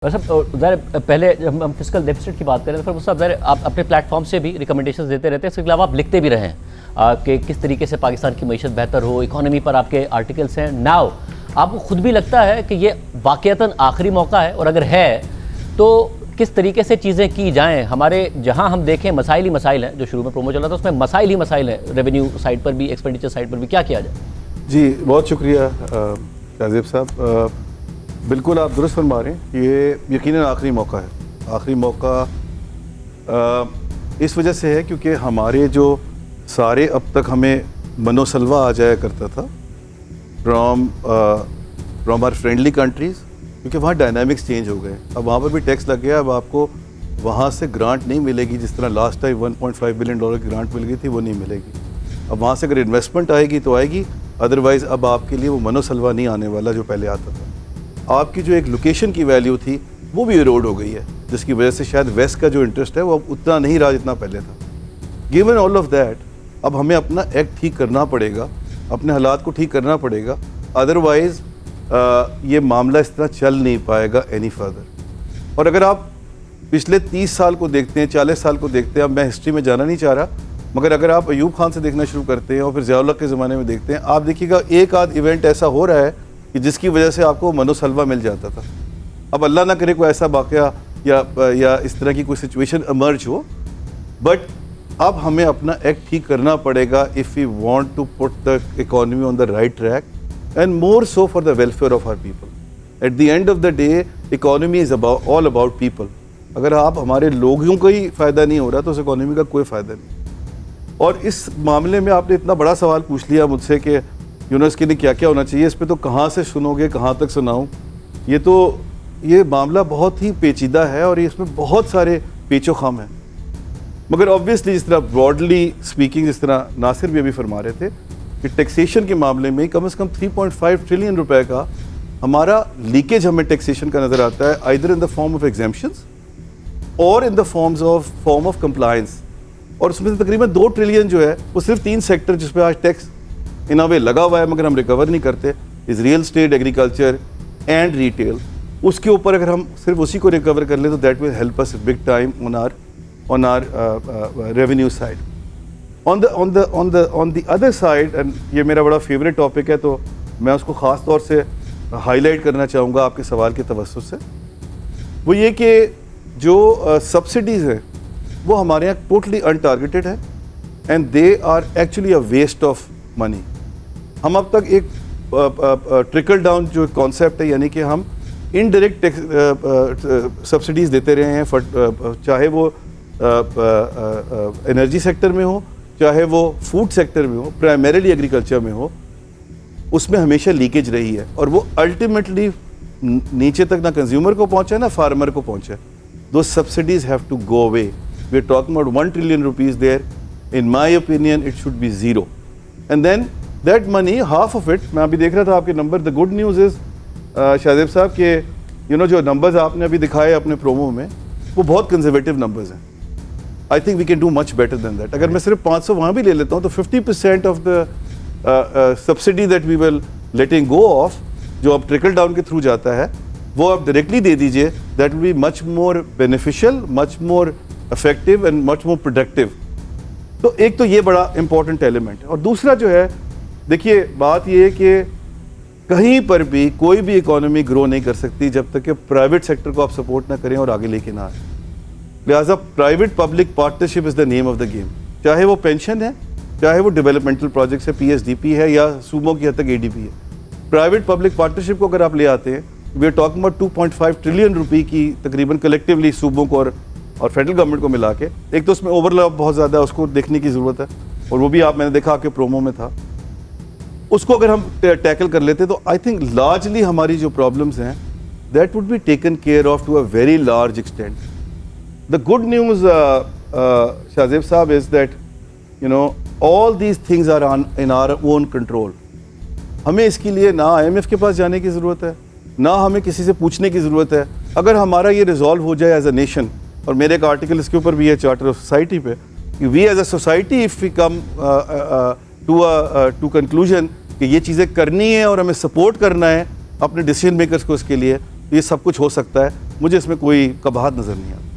صاحب ظاہر پہلے جب ہم فسکل ڈیفیسٹ کی بات کریں تو پھر صاحب ظاہر آپ اپنے پلیٹ فارم سے بھی ریکمنڈیشنز دیتے رہتے ہیں، اس کے علاوہ آپ لکھتے بھی رہے ہیں کہ کس طریقے سے پاکستان کی معیشت بہتر ہو، اکانومی پر آپ کے آرٹیکلس ہیں. ناؤ آپ کو خود بھی لگتا ہے کہ یہ واقعتاً آخری موقع ہے، اور اگر ہے تو کس طریقے سے چیزیں کی جائیں؟ ہمارے جہاں ہم دیکھیں مسائل ہی مسائل ہیں، جو شروع میں پرومو چل رہا تھا اس میں مسائل ہی مسائل ہیں، ریونیو سائڈ پر بھی، ایکسپینڈیچر سائڈ پر بھی. کیا کیا جائے؟ جی بہت شکریہ شاہزیب صاحب، بالکل آپ درست فرما رہے ہیں. یہ یقیناً آخری موقع ہے. آخری موقع اس وجہ سے ہے کیونکہ ہمارے جو سارے اب تک ہمیں منو سلوا آ جایا کرتا تھا فرام آر فرینڈلی کنٹریز، کیونکہ وہاں ڈائنامکس چینج ہو گئے. اب وہاں پر بھی ٹیکس لگ گیا. اب آپ کو وہاں سے گرانٹ نہیں ملے گی جس طرح لاسٹ ٹائم $1.5 بلین کی گرانٹ مل گئی تھی، وہ نہیں ملے گی. اب وہاں سے اگر انویسٹمنٹ آئے گی تو آئے گی، ادروائز اب آپ کے لیے وہ منو سلوا نہیں آنے والا جو پہلے آتا تھا. آپ کی جو ایک لوکیشن کی ویلیو تھی وہ بھی ایروڈ ہو گئی ہے، جس کی وجہ سے شاید ویسٹ کا جو انٹرسٹ ہے وہ اب اتنا نہیں رہا جتنا پہلے تھا. گیون آل آف دیٹ، اب ہمیں اپنا ایکٹ ٹھیک کرنا پڑے گا، اپنے حالات کو ٹھیک کرنا پڑے گا، ادروائز یہ معاملہ اس طرح چل نہیں پائے گا اینی فردر. اور اگر آپ پچھلے 30 سال کو دیکھتے ہیں، 40 سال کو دیکھتے ہیں، اب میں ہسٹری میں جانا نہیں چاہ رہا، مگر اگر آپ ایوب خان سے دیکھنا شروع کرتے ہیں اور پھر ضیاء الحق کے زمانے میں دیکھتے ہیں، آپ دیکھیے گا ایک آدھ ایونٹ ایسا ہو رہا ہے کہ جس کی وجہ سے آپ کو منو سلوا مل جاتا تھا. اب اللہ نہ کرے کوئی ایسا واقعہ یا اس طرح کی کوئی سچویشن ایمرج ہو، بٹ اب ہمیں اپنا ایکٹ ٹھیک کرنا پڑے گا if we want to put the economy on the right track and more so for the welfare of our people. At the end of the day, economy is all about people. اگر آپ ہمارے لوگوں کا ہی فائدہ نہیں ہو رہا تو اس economy کا کوئی فائدہ نہیں. اور اس معاملے میں آپ نے اتنا بڑا سوال پوچھ لیا مجھ سے کہ اس کے لیے کیا کیا ہونا چاہیے. اس پہ تو کہاں سے سنو گے، کہاں تک سناؤں. یہ معاملہ بہت ہی پیچیدہ ہے اور اس میں بہت سارے پیچ و خم ہیں. مگر آبویسلی جس طرح براڈلی اسپیکنگ، جس طرح ناصر بھی ابھی فرما رہے تھے کہ ٹیکسیشن کے معاملے میں کم از کم 3.5 ٹریلین روپے کا ہمارا لیکیج ہمیں ٹیکسیشن کا نظر آتا ہے، either in the form of exemptions اور in the form of compliance. اور اس میں سے تقریباً 2 ٹریلین جو ہے وہ صرف 3 سیکٹر جس پہ آج ٹیکس ان وے لگا ہوا ہے مگر ہم ریکور نہیں کرتے، is real estate, agriculture and retail. اس کے اوپر اگر ہم صرف اسی کو ریکور کر لیں تو that will help us big time on our revenue side. On the other side, and یہ میرا بڑا فیوریٹ ٹاپک ہے تو میں اس کو خاص طور سے ہائی لائٹ کرنا چاہوں گا آپ کے سوال کے توسط سے، وہ یہ کہ جو سبسڈیز ہیں وہ ہمارے یہاں ٹوٹلی انٹارگیٹڈ ہے and they are actually a waste of money. ہم اب تک ایک ٹرکل ڈاؤن جو کانسیپٹ ہے، یعنی کہ ہم انڈائریکٹ سبسڈیز دیتے رہے ہیں، چاہے وہ انرجی سیکٹر میں ہو، چاہے وہ فوڈ سیکٹر میں ہو، پرائمریلی ایگریکلچر میں ہو. اس میں ہمیشہ لیکیج رہی ہے اور وہ الٹیمیٹلی نیچے تک نہ کنزیومر کو پہنچا نہ فارمر کو پہنچا. Those subsidies have to go away. We're talking about 1 trillion rupees there. In my opinion, it should be 0. And then that money, half of it, میں ابھی دیکھ رہا تھا آپ کے number. The good news is Shahzeb صاحب کہ جو نمبرز آپ نے ابھی دکھائے اپنے پرومو میں وہ بہت کنزرویٹو نمبرز ہیں. I think we can do much better than that. اگر میں صرف 500 وہاں بھی لے لیتا ہوں تو 50% of the subsidy that we will letting go of جو اب ٹرکل ڈاؤن کے تھرو جاتا ہے وہ آپ ڈائریکٹلی دے دیجئے. That will be much more beneficial, much more effective and much more productive. تو ایک تو یہ بڑا امپورٹنٹ ایلیمنٹ ہے. اور دوسرا جو ہے، دیکھیے بات یہ ہے کہ کہیں پر بھی کوئی بھی اکانومی گرو نہیں کر سکتی جب تک کہ پرائیویٹ سیکٹر کو آپ سپورٹ نہ کریں اور آگے لے کے نہ آئیں. لہٰذا private public partnership is the name of the game. چاہے وہ پینشن ہے، چاہے وہ ڈیولپمنٹل پروجیکٹس ہے، PSDP ہے یا صوبوں کی حد تک ADP ہے. پرائیویٹ پبلک پارٹنرشپ کو اگر آپ لے آتے ہیں، we are talking about 2.5 trillion روپے کی تقریباً کلیکٹیولی صوبوں کو اور فیڈرل گورنمنٹ کو ملا کے. ایک تو اس میں اوور لیپ بہت زیادہ ہے، اس کو دیکھنے کی ضرورت ہے، اور وہ بھی میں نے دیکھا آپ کے پرومو میں تھا. اس کو اگر ہم ٹیکل کر لیتے تو آئی تھنک لارجلی ہماری جو پرابلمس ہیں that would be taken care of to a very large extent. The good news, Shahzeb Saab, is that all these things are in our own control. ہمیں اس کے لیے نہ IMF کے پاس جانے کی ضرورت ہے، نہ ہمیں کسی سے پوچھنے کی ضرورت ہے. اگر ہمارا یہ ریزالو ہو جائے ایز اے نیشن، اور میرے ایک آرٹیکل اس کے اوپر بھی ہے چارٹر آف سوسائٹی پہ، کہ we as a society if we come to conclusion کہ یہ چیزیں کرنی ہے اور ہمیں سپورٹ کرنا ہے اپنے ڈیسیجن میکرز کو اس کے لیے، تو یہ سب کچھ ہو سکتا ہے. مجھے اس میں کوئی قباحت نظر نہیں آتی.